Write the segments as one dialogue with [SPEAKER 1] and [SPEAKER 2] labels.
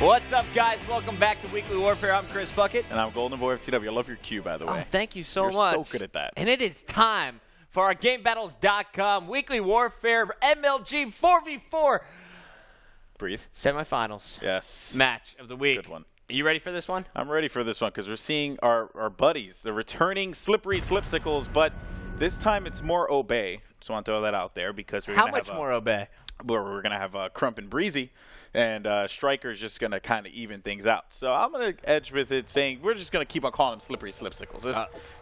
[SPEAKER 1] What's up, guys? Welcome back to Weekly Warfare. I'm Chris Bucket.
[SPEAKER 2] And I'm Golden Boy FTW. I love your cue, by the way.
[SPEAKER 1] Oh, thank you so
[SPEAKER 2] You're
[SPEAKER 1] much.
[SPEAKER 2] so good at that.
[SPEAKER 1] And it is time for our GameBattles.com Weekly Warfare MLG 4v4
[SPEAKER 2] Breathe.
[SPEAKER 1] semifinals.
[SPEAKER 2] Yes.
[SPEAKER 1] Match of the week.
[SPEAKER 2] Good one.
[SPEAKER 1] Are you ready for this one?
[SPEAKER 2] I'm ready for this one because we're seeing our buddies, the returning SlipperySlipSiccles, but this time it's more Obey. Just want to throw that out there because we're
[SPEAKER 1] How
[SPEAKER 2] going to have
[SPEAKER 1] much more Obey?
[SPEAKER 2] We're going to have Crump and Breezy, and Striker's just going to kind of even things out. So I'm going to edge with it, saying we're just going to keep on calling them SlipperySlipSiccles.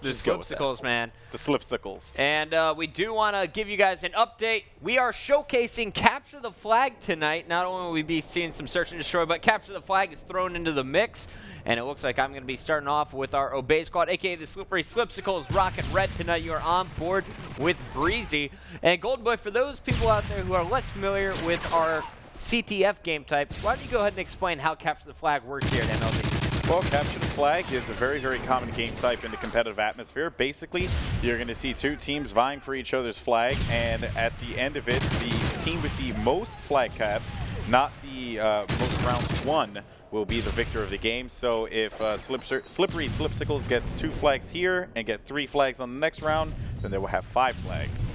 [SPEAKER 2] Just go with that.
[SPEAKER 1] Slipsicles, man.
[SPEAKER 2] The Slipsicles.
[SPEAKER 1] And we do want to give you guys an update. We are showcasing Capture the Flag tonight. Not only will we be seeing some Search and Destroy, but Capture the Flag is thrown into the mix. And it looks like I'm going to be starting off with our Obey squad, a.k.a. the SlipperySlipsicles, rocking red tonight. You are on board with Breezy. And Golden Boy, for those people out there who are less familiar with our CTF game type, why don't you go ahead and explain how Capture the Flag works here at MLG?
[SPEAKER 2] Well, Capture the Flag is a very, very common game type in the competitive atmosphere. Basically, you're going to see two teams vying for each other's flag, and at the end of it, the team with the most flag caps, not the most rounds won, will be the victor of the game. So if SlipperySlipSiccles gets 2 flags here and get 3 flags on the next round, then they will have 5 flags,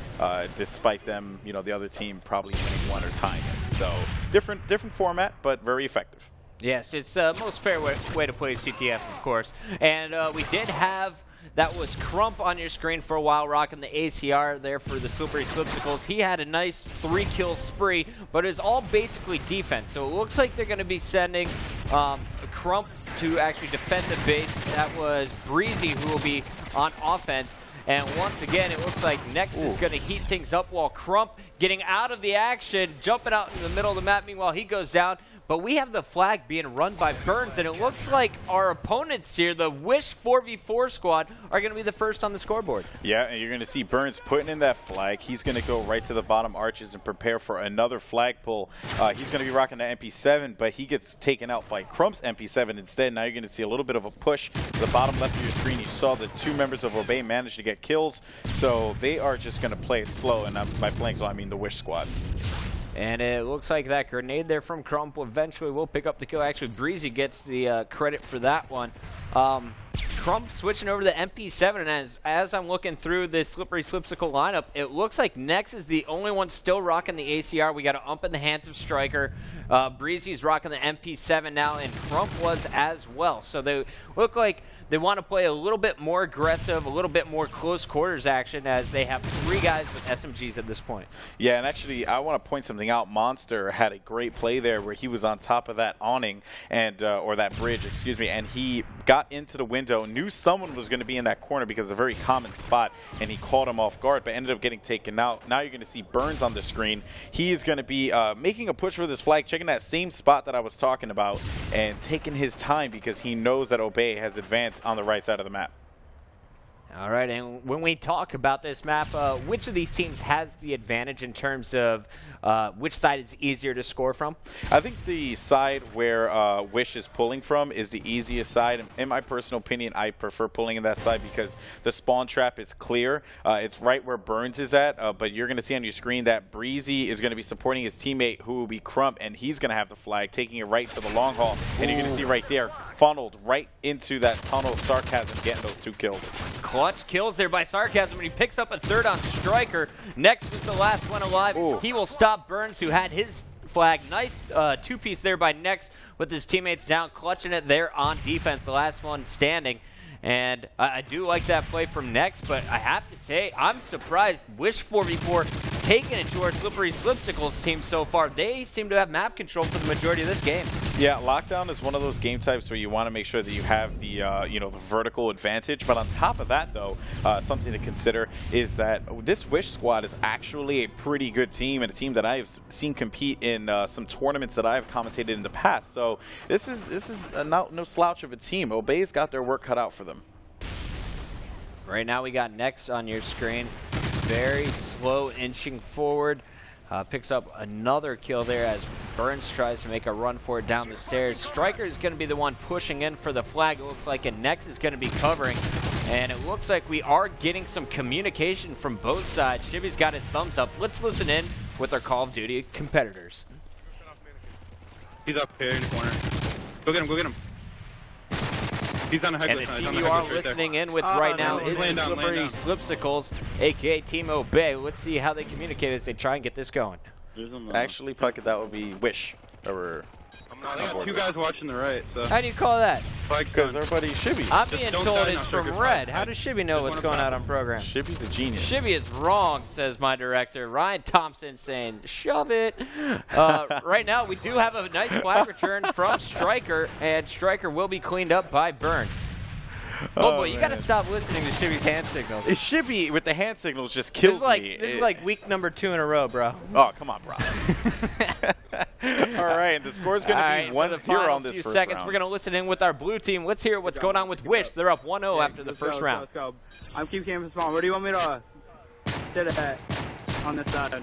[SPEAKER 2] despite them, you know, the other team probably winning 1 or tying it. So different format, but very effective.
[SPEAKER 1] Yes, it's the most fair way to play CTF, of course. And we did have, that was Crump on your screen for a while, rocking the ACR there for the SlipperySlipSiccles. He had a nice 3-kill spree, but it was all basically defense. So it looks like they're going to be sending Crump to actually defend the base. That was Breezy who will be on offense. And once again, it looks like Nex is going to heat things up while Crump getting out of the action, jumping out in the middle of the map. Meanwhile, he goes down. But we have the flag being run by Burns, and it looks like our opponents here, the Wish 4v4 squad, are going to be the first on the scoreboard. Yeah,
[SPEAKER 2] and you're going to see Burns putting in that flag. He's going to go right to the bottom arches and prepare for another flag pull. He's going to be rocking the MP7, but he gets taken out by Crump's MP7 instead. Now you're going to see a little bit of a push to the bottom left of your screen. You saw the 2 members of Obey manage to get kills, so they are just going to play it slow, and by playing slow, I mean the Wish squad.
[SPEAKER 1] And it looks like that grenade there from Crump eventually will pick up the kill. Actually, Breezy gets the credit for that one. Crump switching over to the MP7, and as I'm looking through this SlipperySlipsicle lineup, it looks like Nex is the only one still rocking the ACR. We got to ump in the hands of Striker. Breezy's rocking the MP7 now, and Crump was as well. So they look like they want to play a little bit more aggressive, a little bit more close quarters action, as they have 3 guys with SMGs at this point. Yeah, and actually, I want to point something out. Monster had a great play there where he was on top of that awning, and or that bridge, excuse me, and he got into the window, knew someone was going to be in that corner because it's a very common spot, and he caught him off guard, but ended up getting taken out. Now you're going to see Burns on the screen. He is going to be making a push for this flag, checking that same spot that I was talking about, and taking his time because he knows that Obey has advanced on the right side of the map. All right, and when we talk about this map, which of these teams has the advantage in terms of which side is easier to score from? I think the side where Wish is pulling from is the easiest side. In my personal opinion, I prefer pulling in that side because the spawn trap is clear. It's right where Burns is at, but you're going to see on your screen that Breezy is going to be supporting his teammate, who will be Crump, and he's going to have the flag, taking it right to the long haul. And you're going to see right there, funneled right into that tunnel of Sarcasm, getting those 2 kills. Clutch kills there by Sarcasm, and he picks up a 3rd on Striker. Next is the last one alive. Ooh. He will stop Burns, who had his flag. Nice 2-piece there by Nex with his teammates down, clutching it there on defense, the last one standing. And I do like that play from Nex, but I have to say, I'm surprised Wish 4v4 taking it to our SlipperySlipSiccles team so far. They seem to have map control for the majority of this game. Yeah, Lockdown is one of those game types where you want to make sure that you have the you know, the vertical advantage. But on top of that, though, something to consider is that this Wish squad is actually a pretty good team, and a team that I have seen compete in some tournaments that I have commentated in the past. So this is no slouch of a team. Obey's got their work cut out for them. Right now we got Nex on your screen, very slow inching forward, picks up another kill there as Burns tries to make a run for it down the stairs. Striker is going to be the one pushing in for the flag, it looks like, and Nex is going to be covering. And it looks like we are getting some communication from both sides. Shivy's got his thumbs up. Let's listen in with our Call of Duty competitors.
[SPEAKER 3] He's up here in the corner. Go get him, go get him. He's on a high
[SPEAKER 1] And the team you are listening in with right now is the SlipperySlipSiccles, aka Team Obey. Let's see how they communicate as they try and get this going.
[SPEAKER 2] Actually, Puckett, that would be Wish. Or
[SPEAKER 3] they got 2 guys watching the right. So.
[SPEAKER 1] How do you call that?
[SPEAKER 2] Because everybody's Shibby.
[SPEAKER 1] I'm being told it's from Red. How does Shibby know what's going on program?
[SPEAKER 2] Shibby's a genius.
[SPEAKER 1] Shibby is wrong, says my director. Ryan Thompson saying, shove it. Right now, we do have a nice flag return from Striker, and Striker will be cleaned up by Burns. Oh boy, you gotta stop listening to Shibby's hand signals.
[SPEAKER 2] Shibby with the hand signals just kills me.
[SPEAKER 1] This is like week number 2 in a row, bro.
[SPEAKER 2] Oh, come on, bro. All right, and the score's going to be 1-0 on this first round.
[SPEAKER 1] We're going to listen in with our blue team. Let's hear what's going on with Wish. They're up 1-0 after the first round.
[SPEAKER 4] Let's go. I'm keep camping spawn. Where do you want me to sit at on this side?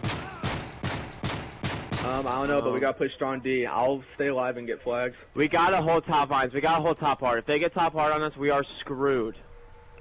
[SPEAKER 5] I don't know, but we got to play strong D. I'll stay alive and get flags.
[SPEAKER 4] We got to hold top lines. We got to hold top hard. If they get top hard on us, we are screwed.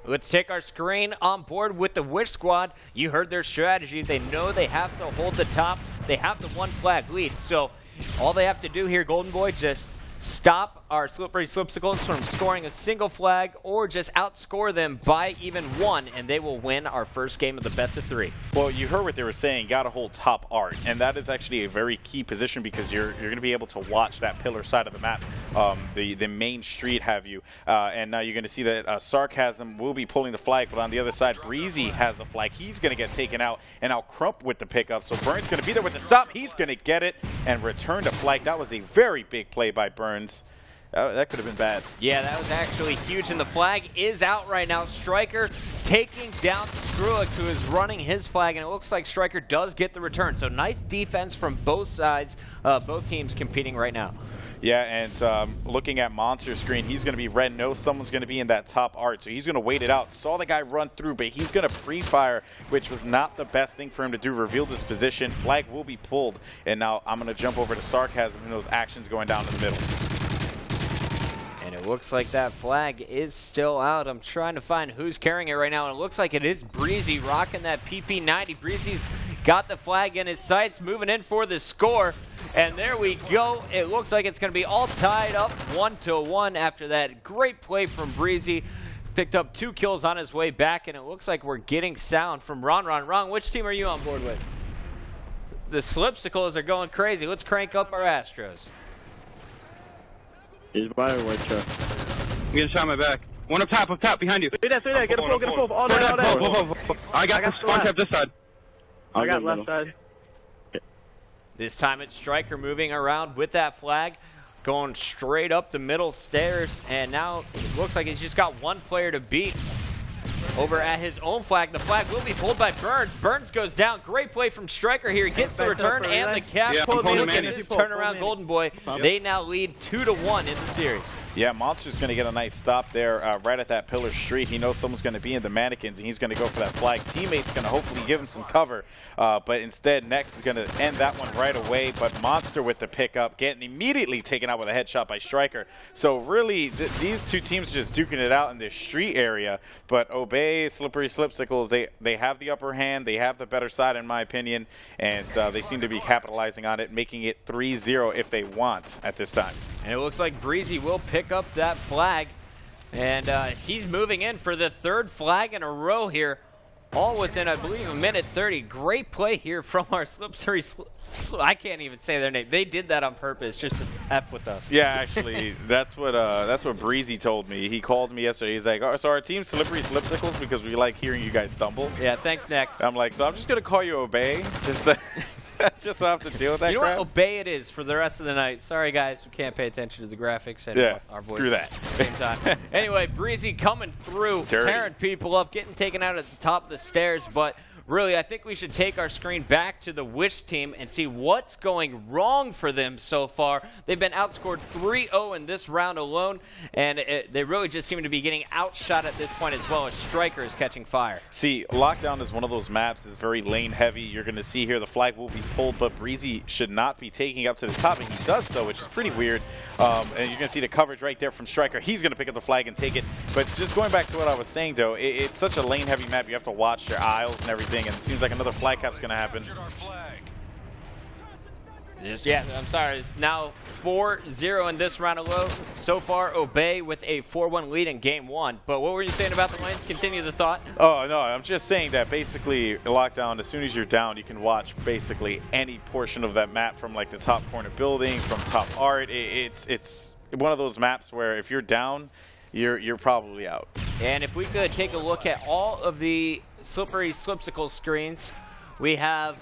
[SPEAKER 1] Let's take our screen on board with the Wish squad. You heard their strategy. They know they have to hold the top. They have the 1 flag lead. So all they have to do here, Golden Boy, just stop our SlipperySlipSiccles from scoring a single flag or just outscore them by even 1, and they will win our first game of the best of 3.
[SPEAKER 2] Well, you heard what they were saying, got to hold top art, and that is actually a very key position because you're going to be able to watch that pillar side of the map, the main street have you, and now you're going to see that Sarcasm will be pulling the flag, but on the other side, Breezy has a flag. He's going to get taken out, and now Crump with the pickup, so Burns going to be there with the stop. He's going to get it and return the flag. That was a very big play by Burns. That could have been bad.
[SPEAKER 1] Yeah, that was actually huge, and the flag is out right now. Striker taking down Skrulik, who is running his flag, and it looks like Striker does get the return. So nice defense from both sides, both teams competing right now.
[SPEAKER 2] Yeah, and looking at Monster screen, he's going to be red. Knows someone's going to be in that top art, so he's going to wait it out. Saw the guy run through, but he's going to pre-fire, which was not the best thing for him to do. Revealed his position. Flag will be pulled, and now I'm going to jump over to Sarcasm and those actions going down in the middle.
[SPEAKER 1] And it looks like that flag is still out. I'm trying to find who's carrying it right now, and it looks like it is Breezy rocking that PP90. Breezy's got the flag in his sights, moving in for the score. And there we go. It looks like it's going to be all tied up 1-1 after that great play from Breezy. Picked up 2 kills on his way back, and it looks like we're getting sound from Ron. Ron, which team are you on board with? The SlipperySlipSiccles are going crazy. Let's crank up our Astros.
[SPEAKER 5] He's by a white truck.
[SPEAKER 3] I'm getting shot in my back. One up top, behind you.
[SPEAKER 4] Stay there. Get a pull. All day.
[SPEAKER 3] I got the spawn cap this side.
[SPEAKER 4] I got left side.
[SPEAKER 1] This time it's Striker moving around with that flag, going straight up the middle stairs, and now it looks like he's just got 1 player to beat over at his own flag. The flag will be pulled by Burns. Burns goes down. Great play from Striker here. He gets the return and the cap. Look at this turnaround, Golden Boy. They now lead 2-1 in the series.
[SPEAKER 2] Yeah, Monster's going to get a nice stop there right at that pillar street. He knows someone's going to be in the mannequins, and he's going to go for that flag. Teammate's going to hopefully give him some cover, but instead Next is going to end that one right away. But Monster with the pickup, getting immediately taken out with a headshot by Striker. So really, these 2 teams just duking it out in this street area. But Obey, SlipperySlipSiccles, they have the upper hand. They have the better side, in my opinion, and they seem to be capitalizing on it, making it 3-0 if they want at this time.
[SPEAKER 1] And it looks like Breezy will pick up that flag, and he's moving in for the 3rd flag in a row here, all within, I believe, a minute 30. Great play here from our I can't even say their name. They did that on purpose just to F with us.
[SPEAKER 2] Yeah, actually, that's what Breezy told me. He called me yesterday. He's like, oh, so our team's SlipperySlipSiccles because we like hearing you guys stumble.
[SPEAKER 1] Yeah, thanks, Next.
[SPEAKER 2] I'm like, so I'm just going to call you Obey. Just so I have to deal with that.
[SPEAKER 1] You know
[SPEAKER 2] crap?
[SPEAKER 1] what? Obey it is for the rest of the night. Sorry, guys, we can't pay attention to the graphics and our voices
[SPEAKER 2] screw that.
[SPEAKER 1] at the same time. Anyway, Breezy coming through, tearing people up, getting taken out at the top of the stairs. But really, I think we should take our screen back to the Wish team and see what's going wrong for them so far. They've been outscored 3-0 in this round alone, and they really just seem to be getting outshot at this point as well as Striker is catching fire.
[SPEAKER 2] See, Lockdown is one of those maps that's very lane heavy. You're going to see here the flag will be pulled, but Breezy should not be taking up to the top, and he does so, which is pretty weird. And you're going to see the coverage right there from Striker. He's going to pick up the flag and take it. But just going back to what I was saying, though, it's such a lane heavy map. You have to watch your aisles and everything, and it seems like another flag cap's going to happen.
[SPEAKER 1] Yeah, I'm sorry. It's now 4-0 in this round alone. So far, Obey with a 4-1 lead in game 1. But what were you saying about the lanes? Continue the thought.
[SPEAKER 2] Oh, no, I'm just saying that basically lockdown, as soon as you're down, you can watch basically any portion of that map from like the top corner building, from top art. It's one of those maps where if you're down, you're probably out.
[SPEAKER 1] And if we could take a look at all of the SlipperySlipSiccles screens, we have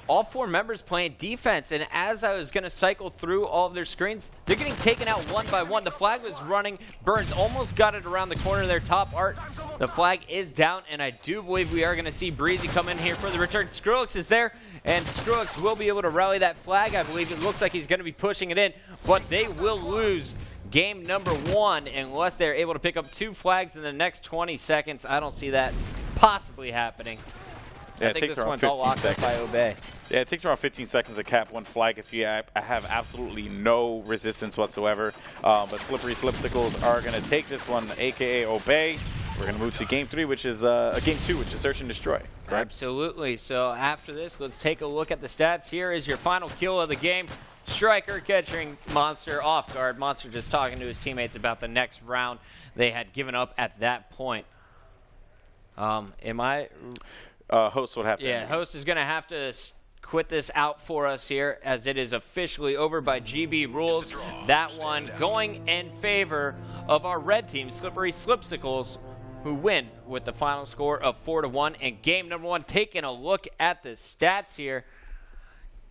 [SPEAKER 1] all 4 members playing defense, and as I was going to cycle through all of their screens, they're getting taken out one by one. The flag was running. Burns almost got it around the corner there. Top art. The flag is down, and I do believe we are going to see Breezy come in here for the return. Skrillex is there, and Skrillex will be able to rally that flag. I believe it looks like he's going to be pushing it in, but they will lose game number 1 unless they're able to pick up 2 flags in the next 20 seconds. I don't see that possibly happening.
[SPEAKER 2] Yeah,
[SPEAKER 1] I think this one's all locked up by Obey.
[SPEAKER 2] Yeah, it takes around 15 seconds to cap 1 flag if you have absolutely no resistance whatsoever. But SlipperySlipSiccles are going to take this one, a.k.a. Obey. We're going to move to game 3, which is game 2, which is Search and Destroy. Correct?
[SPEAKER 1] Absolutely. So after this, let's take a look at the stats. Here is your final kill of the game. Striker catching Monster off guard. Monster just talking to his teammates about the next round. They had given up at that point.
[SPEAKER 2] Host would have to.
[SPEAKER 1] Yeah, host is going to have to quit this out for us here, as it is officially over by GB rules. That one going in favor of our red team, SlipperySlipSiccles, who win with the final score of 4-1 in game number 1. Taking a look at the stats here,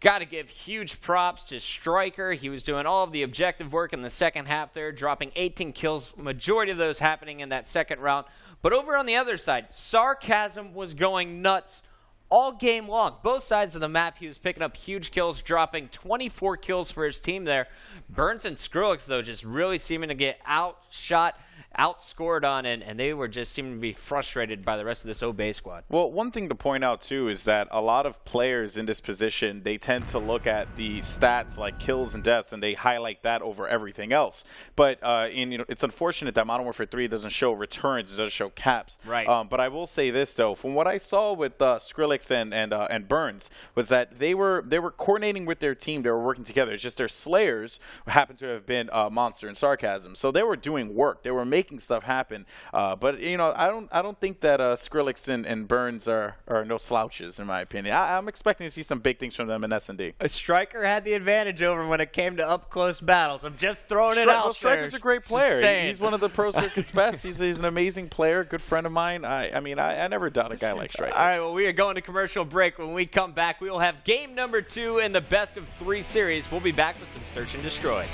[SPEAKER 1] got to give huge props to Striker. He was doing all of the objective work in the second half there, dropping 18 kills, majority of those happening in that second round. But over on the other side, Sarcasm was going nuts all game long. Both sides of the map, he was picking up huge kills, dropping 24 kills for his team there. Burns and Skrillex, though, just really seeming to get outshot, outscored on, and they were just seeming to be frustrated by the rest of this Obey squad.
[SPEAKER 2] Well, one thing to point out, too, is that a lot of players in this position, they tend to look at the stats like kills and deaths, and they highlight that over everything else. But it's unfortunate that Modern Warfare 3 doesn't show returns, it doesn't show caps.
[SPEAKER 1] Right.
[SPEAKER 2] But I will say this, though. From what I saw with Skrillex and Burns, was that they were coordinating with their team. They were working together. It's just their slayers happened to have been Monster and Sarcasm. So they were doing work. They were making stuff happen, but I don't think that Skrillex and Burns are no slouches in my opinion. I'm expecting to see some big things from them in S&D.
[SPEAKER 1] A Striker had the advantage over him when it came to up close battles. I'm just throwing it out there.
[SPEAKER 2] Striker's a great player. He's one of the pro circuit's best. He's an amazing player, good friend of mine. I never doubt a guy like Striker.
[SPEAKER 1] All right, well, we are going to commercial break. When we come back, we will have game number 2 in the best of 3 series. We'll be back with some Search and Destroy.